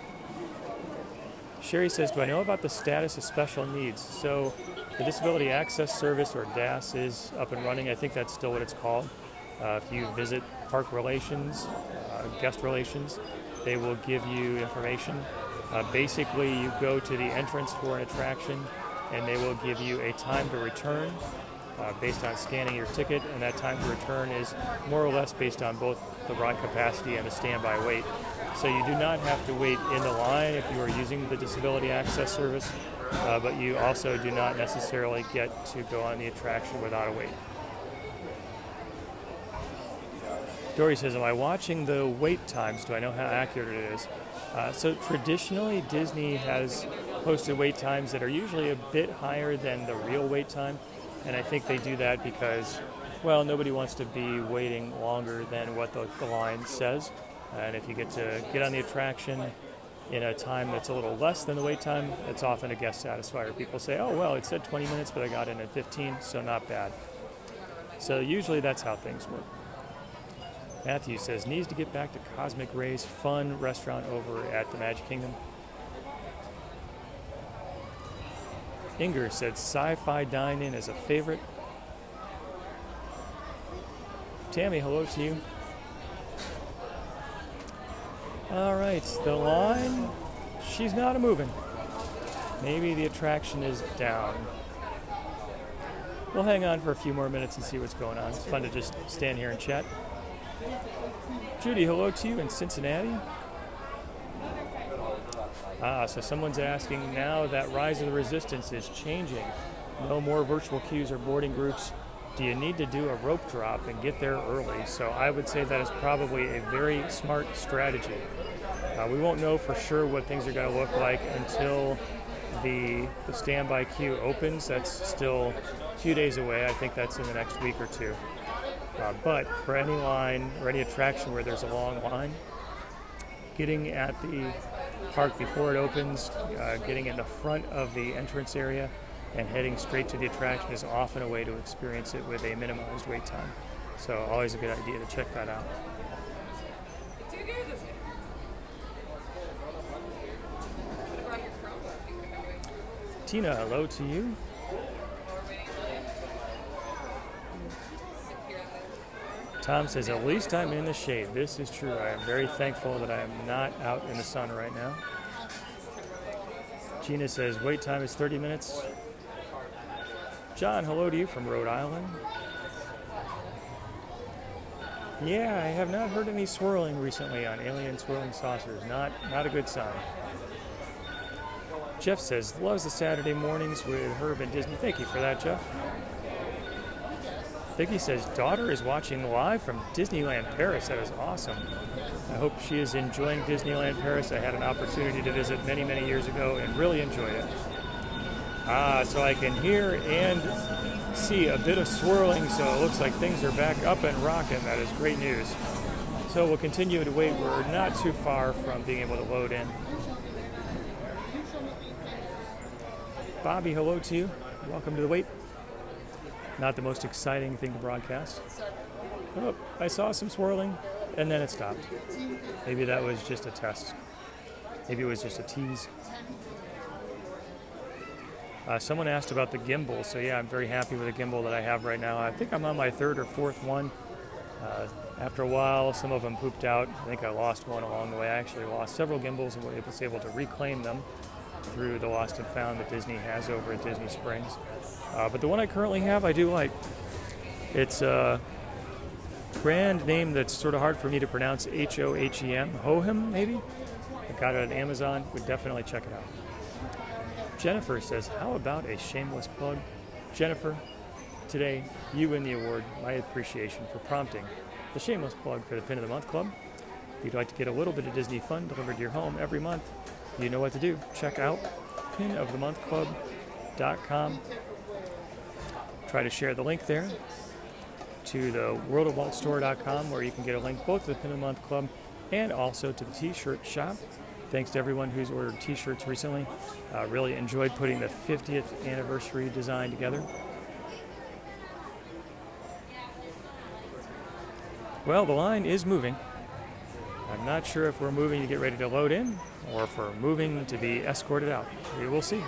Sherry says, do I know about the status of special needs? So the Disability Access Service, or DAS, is up and running. I think that's still what it's called. If you visit Park Relations, Guest Relations, they will give you information. Basically, you go to the entrance for an attraction, and they will give you a time to return based on scanning your ticket, and that time to return is more or less based on both the ride capacity and the standby wait. So you do not have to wait in the line if you are using the Disability Access Service, but you also do not necessarily get to go on the attraction without a wait. Dory says, am I watching the wait times? Do I know how accurate it is? So traditionally, Disney has posted wait times that are usually a bit higher than the real wait time. And I think they do that because, well, nobody wants to be waiting longer than what the line says. And if you get to get on the attraction in a time that's a little less than the wait time, it's often a guest satisfier. People say, oh, well, it said 20 minutes, but I got in at 15, so not bad. So usually that's how things work. Matthew says, needs to get back to Cosmic Ray's fun restaurant over at the Magic Kingdom. Inger said, Sci-Fi Dine-In is a favorite. Tammy, hello to you. All right, the line, she's not a-moving. Maybe the attraction is down. We'll hang on for a few more minutes and see what's going on. It's fun to just stand here and chat. Judy, hello to you in Cincinnati. So someone's asking, now that Rise of the Resistance is changing, no more virtual queues or boarding groups, do you need to do a rope drop and get there early? So I would say that is probably a very smart strategy. We won't know for sure what things are going to look like until the standby queue opens. That's still a few days away. I think that's in the next week or two. But for any line or any attraction where there's a long line, getting at the park before it opens, getting in the front of the entrance area, and heading straight to the attraction is often a way to experience it with a minimized wait time. So always a good idea to check that out. Tina, hello to you. Tom says, at least I'm in the shade. This is true. I am very thankful that I am not out in the sun right now. Gina says, wait time is 30 minutes. John, hello to you from Rhode Island. Yeah, I have not heard any swirling recently on Alien Swirling Saucers. Not a good sign. Jeff says, loves the Saturday mornings with Herb and Disney. Thank you for that, Jeff. Vicky says, daughter is watching live from Disneyland Paris. That is awesome. I hope she is enjoying Disneyland Paris. I had an opportunity to visit many, many years ago and really enjoyed it. So I can hear and see a bit of swirling, so it looks like things are back up and rocking. That is great news. So we'll continue to wait. We're not too far from being able to load in. Bobby, hello to you. Welcome to the wait. Not the most exciting thing to broadcast. Oh, I saw some swirling, and then it stopped. Maybe that was just a test. Maybe it was just a tease. Someone asked about the gimbal, so yeah, I'm very happy with the gimbal that I have right now. I think I'm on my third or fourth one. After a while, some of them pooped out. I think I lost one along the way. I actually lost several gimbals and was able to reclaim them through the Lost and Found that Disney has over at Disney Springs. But the one I currently have, I do like. It's a brand name that's sort of hard for me to pronounce, H-O-H-E-M, Hohem maybe? I got it at Amazon, would definitely check it out. Jennifer says, how about a shameless plug? Jennifer, today you win the award, my appreciation for prompting the shameless plug for the Pin of the Month Club. If you'd like to get a little bit of Disney fun delivered to your home every month, you know what to do. Check out pinofthemonthclub.com. Try to share the link there to the worldofwaltstore.com, where you can get a link both to the Pin of the Month Club and also to the t-shirt shop. Thanks to everyone who's ordered t-shirts recently. Really enjoyed putting the 50th anniversary design together. Well, the line is moving. I'm not sure if we're moving to get ready to load in or if we're moving to be escorted out. We will see.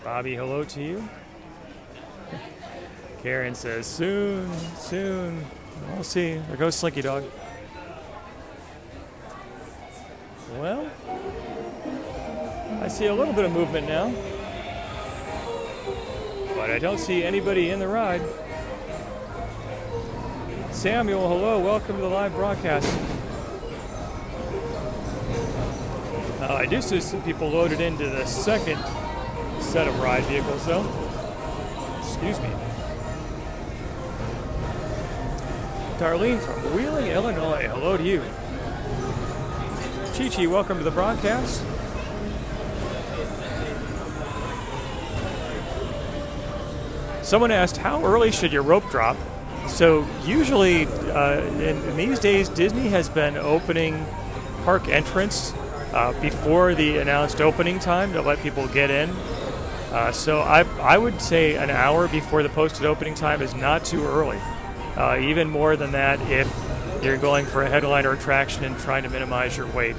Bobby, hello to you. Karen says, soon, soon. We'll see. There goes Slinky Dog. Well, I see a little bit of movement now, but I don't see anybody in the ride. Samuel, hello, welcome to the live broadcast. I do see some people loaded into the second set of ride vehicles, though. Excuse me. Darlene from Wheeling, Illinois, hello to you. Chi-Chi, welcome to the broadcast. Someone asked, how early should your rope drop? So usually, in these days, Disney has been opening park entrance before the announced opening time to let people get in. So I would say an hour before the posted opening time is not too early. Even more than that if you're going for a headliner attraction and trying to minimize your wait.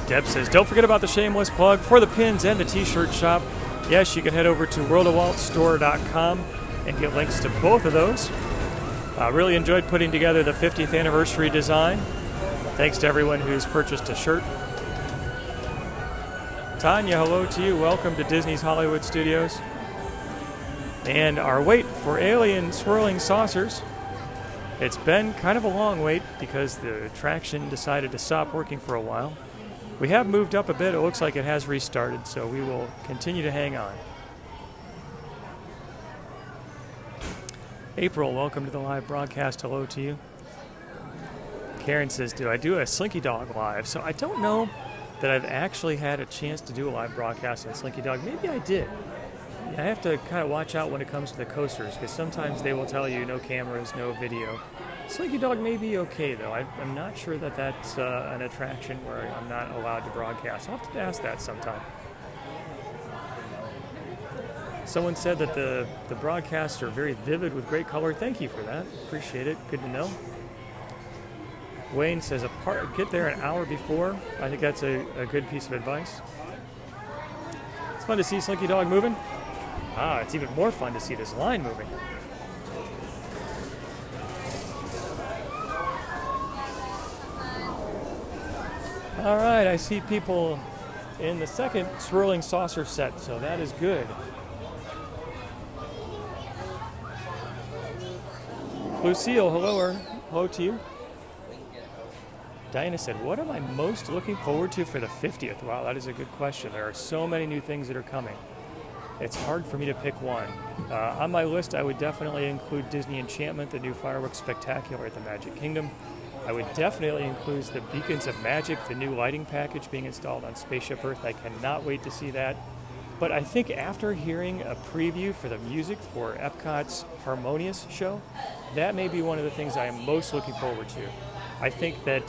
Deb says, don't forget about the shameless plug for the pins and the t-shirt shop. Yes, you can head over to worldofwaltstore.com and get links to both of those. Really enjoyed putting together the 50th anniversary design. Thanks to everyone who's purchased a shirt. Tanya, hello to you. Welcome to Disney's Hollywood Studios. And our wait for alien swirling saucers. It's been kind of a long wait because the attraction decided to stop working for a while. We have moved up a bit. It looks like it has restarted, so we will continue to hang on. April, welcome to the live broadcast. Hello to you. Karen says, do I do a Slinky Dog live? So I don't know that I've actually had a chance to do a live broadcast on Slinky Dog. Maybe I did. I have to kind of watch out when it comes to the coasters, because sometimes they will tell you no cameras, no video. Slinky Dog may be okay, though. I'm not sure that that's an attraction where I'm not allowed to broadcast. I'll have to ask that sometime. Someone said that the broadcasts are very vivid with great color. Thank you for that. Appreciate it. Good to know. Wayne says, get there an hour before. I think that's a good piece of advice. It's fun to see Slinky Dog moving. It's even more fun to see this line moving. All right, I see people in the second swirling saucer set, so that is good. Lucille, hello to you. Diana said, what am I most looking forward to for the 50th? Wow, that is a good question. There are so many new things that are coming. It's hard for me to pick one. On my list, I would definitely include Disney Enchantment, the new fireworks spectacular at the Magic Kingdom. I would definitely include the Beacons of Magic, the new lighting package being installed on Spaceship Earth. I cannot wait to see that. But I think after hearing a preview for the music for Epcot's Harmonious show, that may be one of the things I am most looking forward to. I think that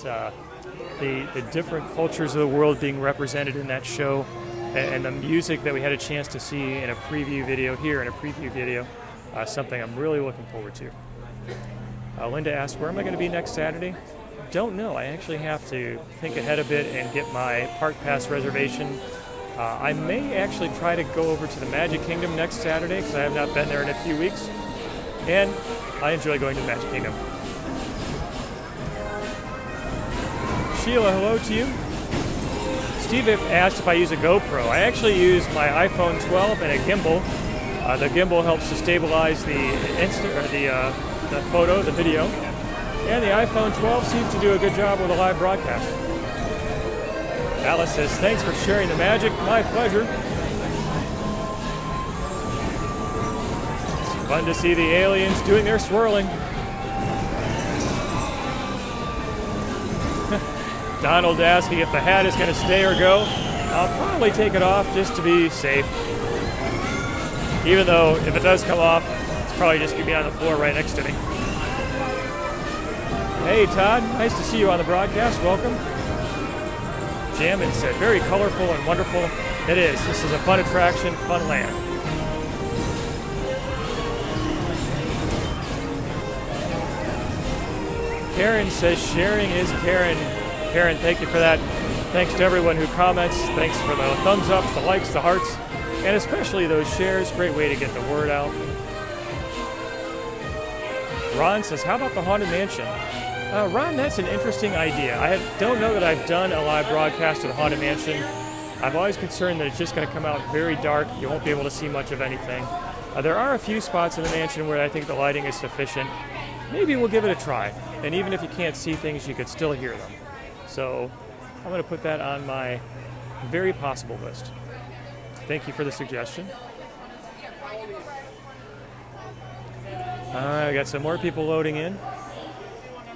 the different cultures of the world being represented in that show and the music that we had a chance to see in a preview video here, in a preview video, something I'm really looking forward to. Linda asked, where am I going to be next Saturday? Don't know. I actually have to think ahead a bit and get my Park Pass reservation. I may actually try to go over to the Magic Kingdom next Saturday because I have not been there in a few weeks. and I enjoy going to the Magic Kingdom. Sheila, hello to you. Steve asked if I use a GoPro. I actually use my iPhone 12 and a gimbal. The gimbal helps to stabilize the photo, the video. And the iPhone 12 seems to do a good job with a live broadcast. Alice says, thanks for sharing the magic. My pleasure. It's fun to see the aliens doing their swirling. Donald asking if the hat is going to stay or go. I'll probably take it off just to be safe. Even though if it does come off, it's probably just going to be on the floor right next to me. Hey Todd, nice to see you on the broadcast. Welcome. Jammin said, very colorful and wonderful. It is. This is a fun attraction, fun land. Karen says, sharing is Karen. Karen, thank you for that. Thanks to everyone who comments. Thanks for the thumbs up, the likes, the hearts, and especially those shares. Great way to get the word out. Ron says, how about the Haunted Mansion? Ron, that's an interesting idea. I don't know that I've done a live broadcast of the Haunted Mansion. I'm always concerned that it's just going to come out very dark. You won't be able to see much of anything. There are a few spots in the mansion where I think the lighting is sufficient. Maybe we'll give it a try. And even if you can't see things, you could still hear them. So I'm going to put that on my very possible list. Thank you for the suggestion. All right, we got some more people loading in.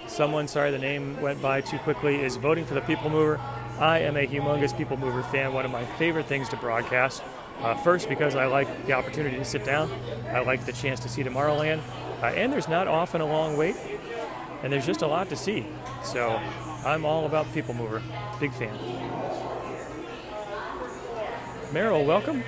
Someone, sorry, the name went by too quickly, is voting for the People Mover. I am a humongous People Mover fan, one of my favorite things to broadcast. First, because I like the opportunity to sit down. I like the chance to see Tomorrowland. And there's not often a long wait. And there's just a lot to see. So I'm all about People Mover. Big fan. Meryl, welcome.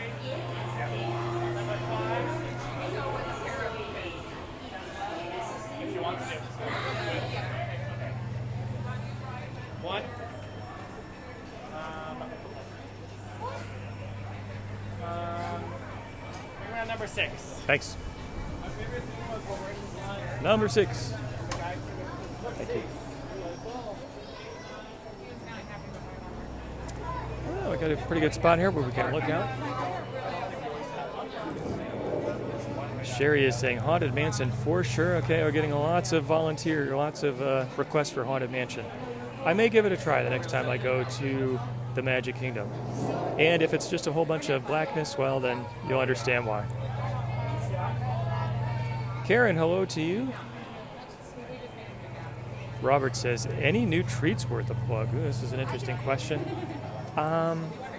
Number 6. Thanks. Number 6. Thank you. Well, we got a pretty good spot here where we can look out. Sherry is saying Haunted Mansion for sure. Okay, we're getting lots of requests for Haunted Mansion. I may give it a try the next time I go to the Magic Kingdom. And if it's just a whole bunch of blackness, well, then you'll understand why. Karen, hello to you. Robert says, any new treats worth a plug? Ooh, this is an interesting question.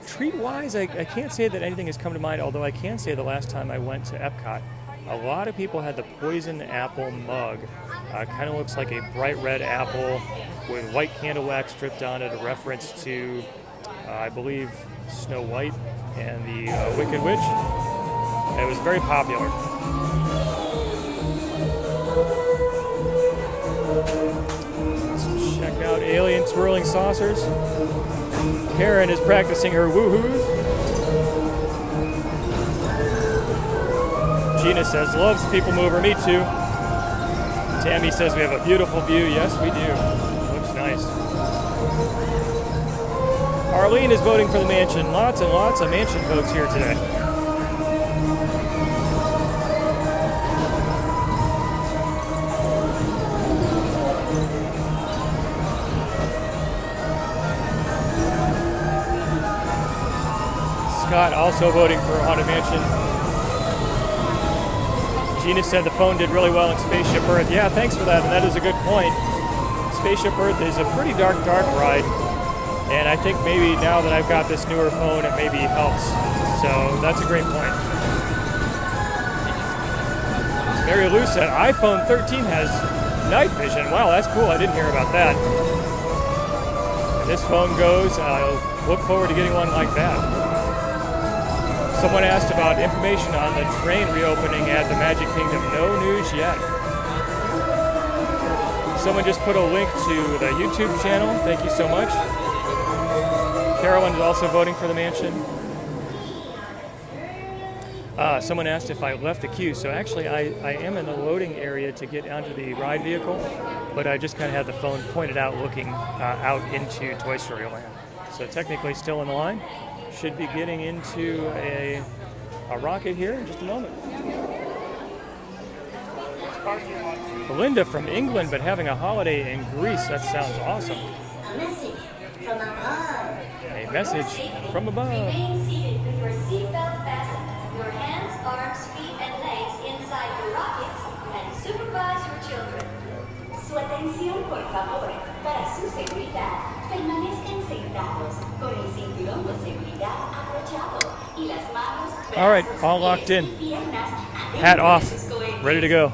Treat-wise, I can't say that anything has come to mind, although I can say the last time I went to Epcot, a lot of people had the poison apple mug. Kind of looks like a bright red apple with white candle wax dripped on it, a reference to, I believe, Snow White and the Wicked Witch. And it was very popular. Let's check out Alien Swirling Saucers. Karen is practicing her woohoos. Gina says, loves the People Mover. Me too. Tammy says we have a beautiful view. Yes, we do. Looks nice. Arlene is voting for the mansion. Lots and lots of mansion votes here today. Scott also voting for Haunted Mansion. Gina said the phone did really well in Spaceship Earth. Yeah, thanks for that, and that is a good point. Spaceship Earth is a pretty dark ride, and I think maybe now that I've got this newer phone, it maybe helps. So that's a great point. Mary Lou said iPhone 13 has night vision. Wow, that's cool. I didn't hear about that. And this phone goes. I'll look forward to getting one like that. Someone asked about information on the train reopening at the Magic Kingdom. No news yet. Someone just put a link to the YouTube channel. Thank you so much. Carolyn is also voting for the mansion. Someone asked if I left the queue. So actually, I am in the loading area to get onto the ride vehicle, but I just kind of had the phone pointed out looking out into Toy Story Land. So technically still in the line. Should be getting into a rocket here in just a moment. Belinda from England, but having a holiday in Greece. That sounds awesome. A message from above. Remain seated with your seatbelt fastened, your hands, arms, feet, and legs inside the rockets, and supervise your children. Su atención, por favor, para su seguridad. Permanezcan sentados, con el cinturón de seguridad abrochado y las manos, All right, all locked in. Hat off, ready to go.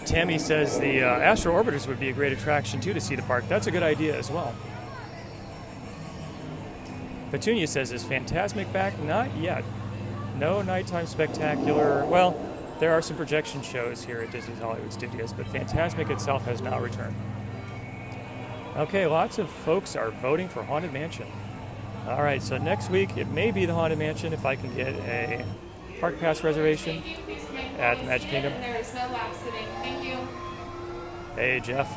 Tammy says the Astro Orbiters would be a great attraction too to see the park. That's a good idea as well. Petunia says, is Fantasmic back? Not yet. No nighttime spectacular. Well, there are some projection shows here at Disney's Hollywood Studios, but Fantasmic itself has not returned. Okay, lots of folks are voting for Haunted Mansion. All right, so next week it may be the Haunted Mansion if I can get a park pass reservation at the Magic Kingdom. There is no lap sitting. Thank you. Hey, Jeff.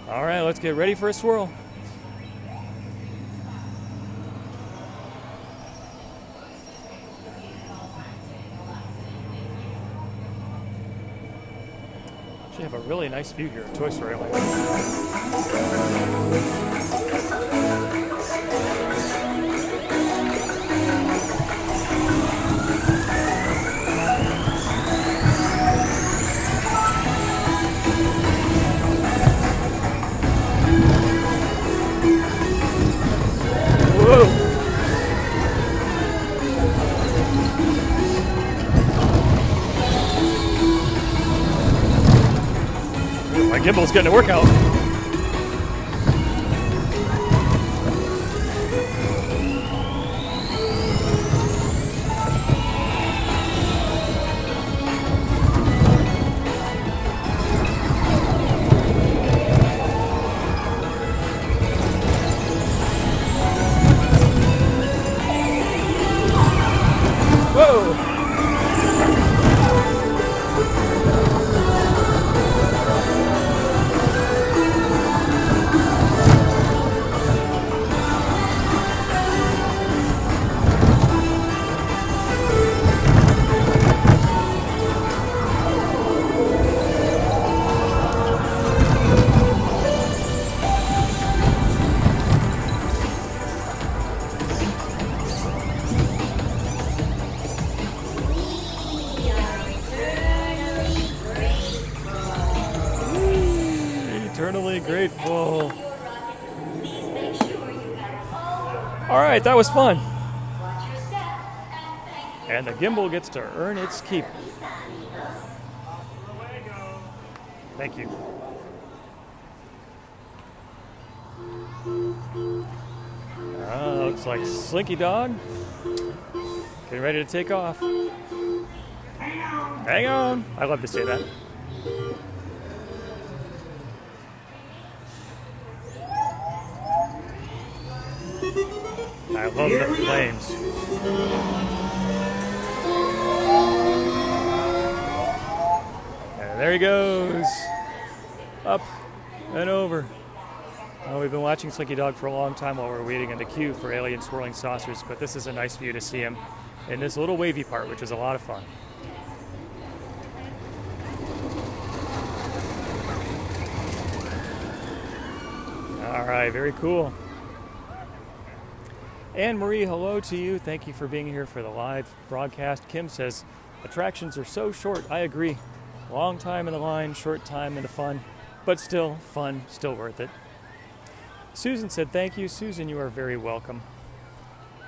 All right, let's get ready for a swirl. Actually have a really nice view here at Toy Story Land. My gimbal's getting a workout. Whoa! Eternally grateful. All right, that was fun. And the gimbal gets to earn its keep. Thank you. Looks like Slinky Dog getting ready to take off. Hang on. I love to say that. I love the flames. And there he goes. Up and over. Well, we've been watching Slinky Dog for a long time while we're waiting in the queue for alien swirling saucers, but this is a nice view to see him in this little wavy part, which is a lot of fun. All right, very cool. Anne Marie, hello to you. Thank you for being here for the live broadcast. Kim says, attractions are so short. I agree. Long time in the line, short time in the fun, but still fun, still worth it. Susan said, thank you. Susan, you are very welcome.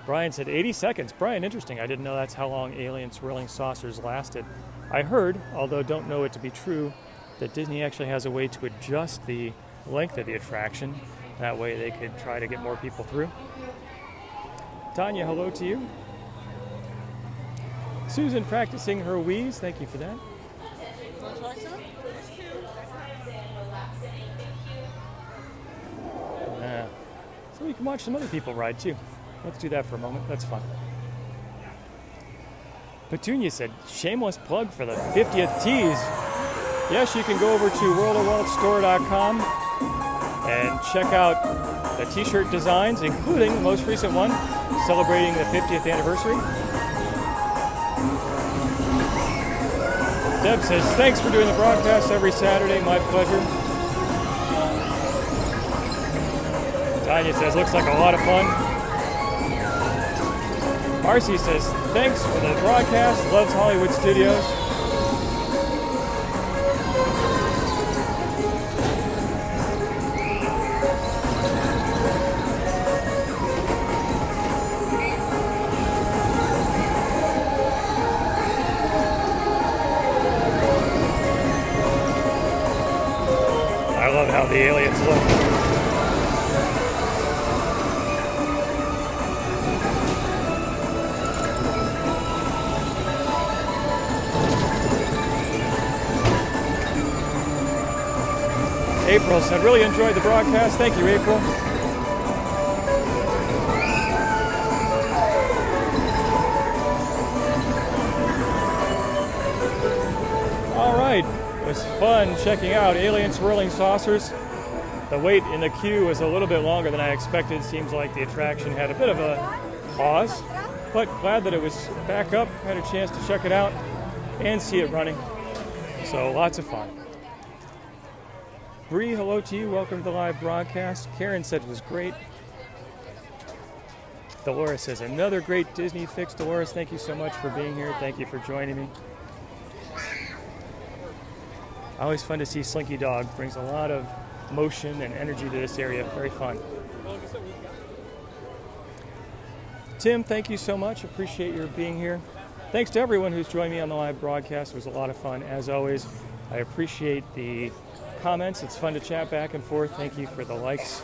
Brian said, 80 seconds. Brian, interesting. I didn't know that's how long alien swirling saucers lasted. I heard, although don't know it to be true, that Disney actually has a way to adjust the length of the attraction. That way they could try to get more people through. Tanya, hello to you. Susan practicing her wheeze. Thank you for that. So we can watch some other people ride too. Let's do that for a moment. That's fun. Petunia said, shameless plug for the 50th tees. Yes, you can go over to worldofwaltstore.com and check out the t-shirt designs, including the most recent one, celebrating the 50th anniversary. Deb says, thanks for doing the broadcast every Saturday. My pleasure. Tanya says, looks like a lot of fun. Marcy says, thanks for the broadcast. Loves Hollywood Studios. I love how the aliens look. April said, really enjoyed the broadcast. Thank you, April. All right, it was fun checking out Alien Swirling Saucers. The wait in the queue was a little bit longer than I expected. Seems like the attraction had a bit of a pause, but glad that it was back up. Had a chance to check it out and see it running. So lots of fun. Bree, hello to you. Welcome to the live broadcast. Karen said it was great. Dolores says, another great Disney fix. Dolores, thank you so much for being here. Thank you for joining me. Always fun to see Slinky Dog. Brings a lot of motion and energy to this area. Very fun. Tim, thank you so much. Appreciate your being here. Thanks to everyone who's joined me on the live broadcast. It was a lot of fun. As always, I appreciate the comments. It's fun to chat back and forth. Thank you for the likes,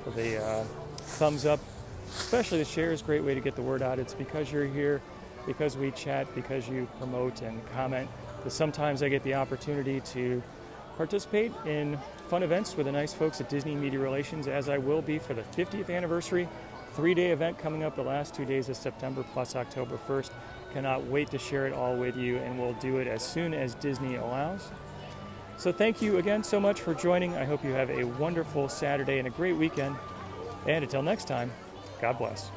for the thumbs up, especially the shares. Great way to get the word out. It's because you're here, because we chat, because you promote and comment, that sometimes I get the opportunity to participate in fun events with the nice folks at Disney Media Relations, as I will be for the 50th anniversary 3-day event coming up the last 2 days of September plus October 1st. Cannot wait to share it all with you, and we'll do it as soon as Disney allows. So thank you again so much for joining. I hope you have a wonderful Saturday and a great weekend. And until next time, God bless.